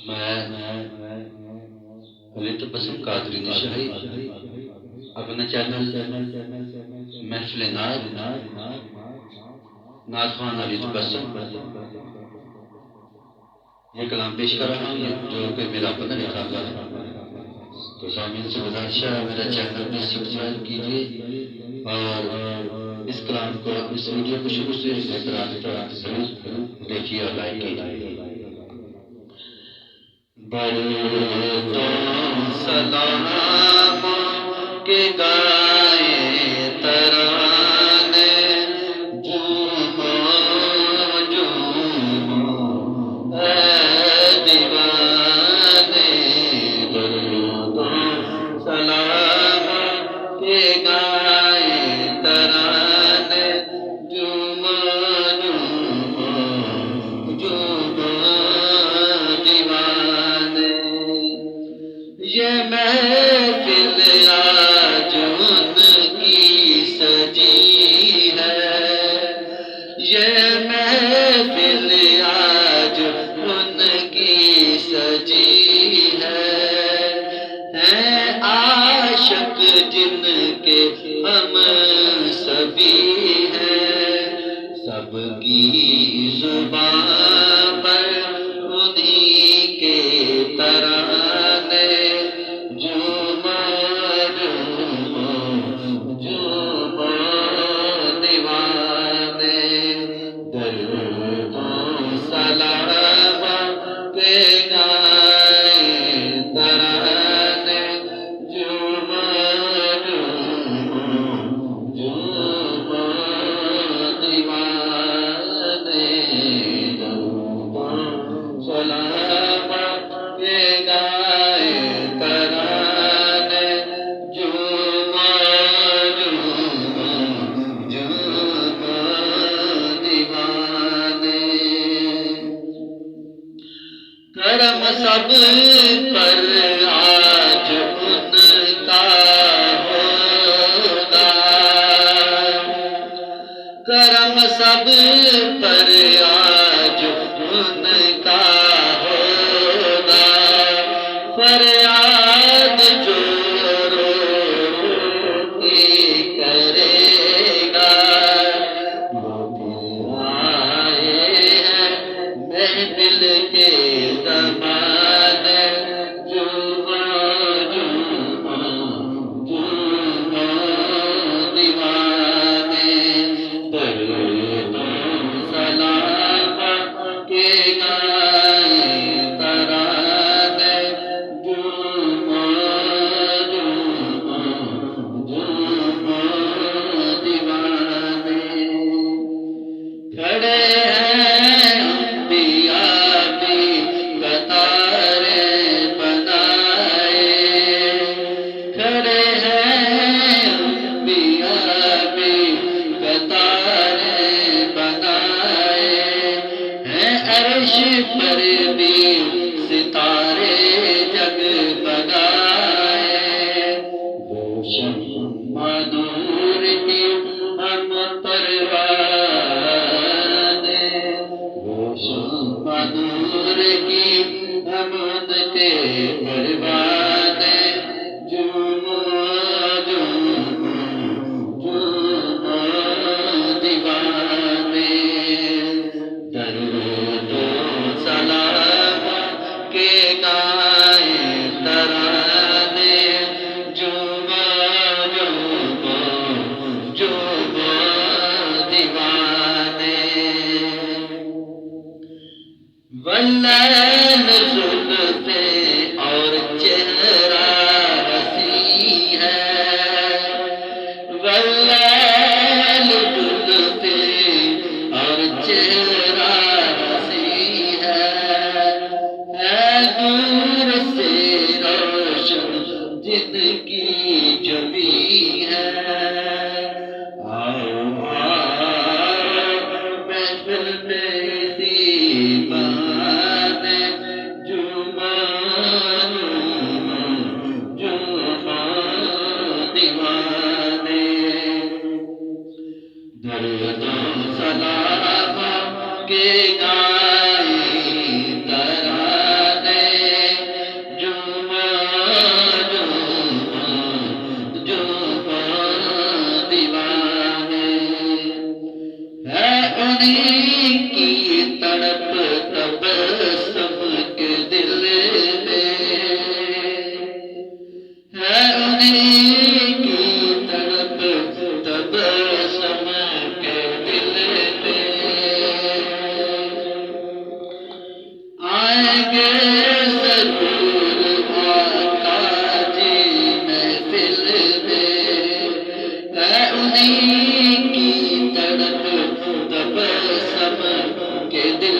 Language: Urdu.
میں علی تبسم قادری نشائی اپنا چینل محفل ناز خوان علی تبسم یہ کلام پیش کر رہا ہوں جو کہ میرا پتہ نہیں تھا، تو سامعین سے گزارش ہے میرا چینل بھی سبسکرائب کیجیے اور اس کلام کو اس ویڈیو کو شروع سے لے کر آخر تک ضرور دیکھیے اور لائک کیجیے۔ درود و سلام کے گائے ترانے جھومو جھومو اے دیوانے، درود و سلام کے گائے ترانے جھومو جھومو جھومو دیوانے، یہ محفل آج ان کی سجی ہے، یہ محفل آج ان کی سجی ہے، ہیں عاشق جن کے ہم سبھی ہیں، سب کی زبان پر انہی کے ترانے جھومو جھومو جھومو دیوانے، درود و سلام کے گائے ترانے جھومو جھومو جھومو دیوانے، درود و سلام کے گائے ترانے جھومو جھومو جھومو دیوانے، کرم سب پر آج ان کا ہوگا، کرم سب پر آج ان کا ہوگا، فریاد جو رو رو کے کرے گا، وہ پھر آئے ہیں محفل کے زمانے جھومو جھومو جھومو دیوانے، درود و سلام کے گائے ترانے جھومو جھومو جھومو دیوانے، کھڑے ہیں انبیاء بھی قطاریں بنائے، کھڑے ہیں انبیاء بھی قطاریں بنائے، ہیں عرش پر بھی ستارے جگمگائے، روشن نور کی ہم پروانے، روشن نور کی ہم ان کے پروانے جھومو جھومو جھومو دیوانے، درود و سلام کے گائے ترانے جھومو جھومو جھومو دیوانے، واللیل زلفیں اور چہرہ حسین ہے، واللیل زلفیں اور چہرہ حسین ہے دور سے روشن جن کی جبیں ہے، آؤ محفل میں اسی بہانے جھومو جھومو دیوانے، درود و سلام کے گائے ترانے کہ دل